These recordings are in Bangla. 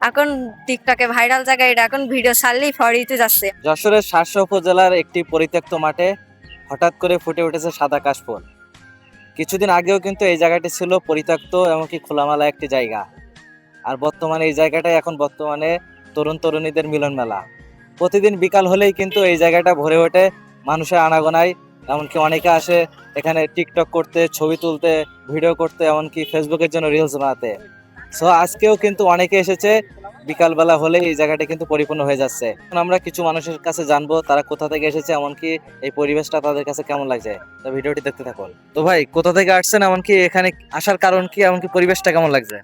এখন টিকটকে ভাইরাল জায়গায় এটা এখন ভিডিও ছাড়লেই ফরিতে যাচ্ছে। যশোরের শার্শা উপজেলার একটি পরিত্যক্ত মাঠে হঠাৎ করে ফুটে উঠেছে সাদা কাশফুল। কিছুদিন আগেও কিন্তু এই জায়গাটি ছিল পরিত্যক্ত এমনকি খোলামেলা একটি জায়গা। আর বর্তমানে এই জায়গাটাই এখন বর্তমানে তরুণ তরুণীদের মিলন মেলা। প্রতিদিন বিকাল হলেই কিন্তু এই জায়গাটা ভরে ওঠে মানুষের আনাগোনায়। এমনকি অনেকে আসে এখানে টিকটক করতে, ছবি তুলতে, ভিডিও করতে, এমনকি ফেসবুকের জন্য রিলস বানাতে। সো আজকেও কিন্তু অনেকে এসেছে, বিকালবেলা হলে এই জায়গাটা কিন্তু পরিপূর্ণ হয়ে যাচ্ছে। এখন আমরা কিছু মানুষের কাছে জানবো তারা কোথা থেকে এসেছে, এমনকি এই পরিবেশটা তাদের কাছে কেমন লাগছে। তো ভিডিওটি দেখতে থাকুন। তো ভাই, কোথা থেকে আসছেন, এমনকি এখানে আসার কারণ কি, এমনকি পরিবেশটা কেমন লাগছে?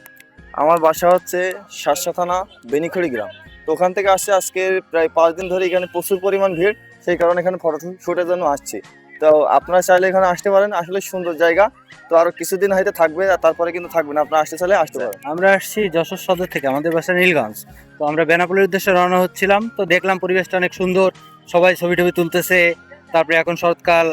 আমার বাসা হচ্ছে শার্শা থানা বেনিখড়ি গ্রাম। তো ওখান থেকে আসছে আজকে প্রায় 5 দিন ধরে এখানে প্রচুর পরিমাণ ভিড়, সেই কারণে এখানে ফটো শুটের জন্য আসছি। তো আপনারা চাইলে এখানে আসতে পারেন, আসলে সুন্দর জায়গা। তো আরো কিছুদিন হয়তো থাকবে, আর তারপরে কিন্তু থাকবে না, আপনারা আসতে চাইলে আসতে পারেন। আমরা আসছি যশোর সদর থেকে, আমাদের বাসা নীলগঞ্জ। তো আমরা বেনাপোলের উদ্দেশ্যে রওনা হচ্ছিলাম, তো দেখলাম পরিবেশটা অনেক সুন্দর, সবাই ছবি টবি তুলতেছে। তারপরে এখন শরৎকাল,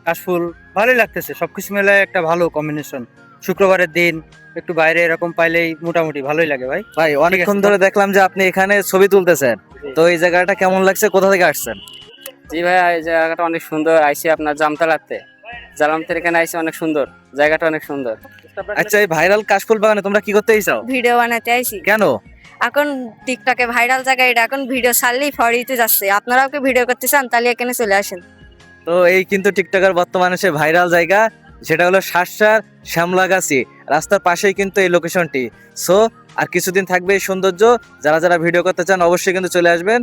কাশফুল, ভালোই লাগতেছে। সবকিছু মিলে একটা ভালো কম্বিনেশন। শুক্রবারের দিন একটু বাইরে এরকম পাইলেই মোটামুটি ভালোই লাগে ভাই। ভাই, অনেকক্ষণ ধরে দেখলাম যে আপনি এখানে ছবি তুলতেছেন। তো এই জায়গাটা কেমন লাগছে, কোথা থেকে আসছেন? জি ভাই, এই জায়গাটা অনেক সুন্দর। আইসি আপনার জামতলাতে, জামতলার এখানে আইসি, অনেক সুন্দর জায়গাটা, অনেক সুন্দর। আচ্ছা, এই ভাইরাল কাশফুল বাগানে তোমরা কি করতে চাও? ভিডিও বানাতে আইছি। কেন? এখন টিকটকে ভাইরাল জায়গায় এটা এখন ভিডিও ছাড়লেই ফরিতে যাচ্ছে। আপনারাও কি ভিডিও করতে চান তাহলে এখানে চলে আসেন। তো এই কিন্তু টিকটকের বর্তমানে সে ভাইরাল জায়গা, সেটা হলো শার্শার শ্যামলাগাছি রাস্তার পাশেই কিন্তু এই লোকেশনটি। সো আর কিছুদিন থাকবে এই সৌন্দর্য। যারা যারা ভিডিও করতে চান অবশ্যই কিন্তু চলে আসবেন।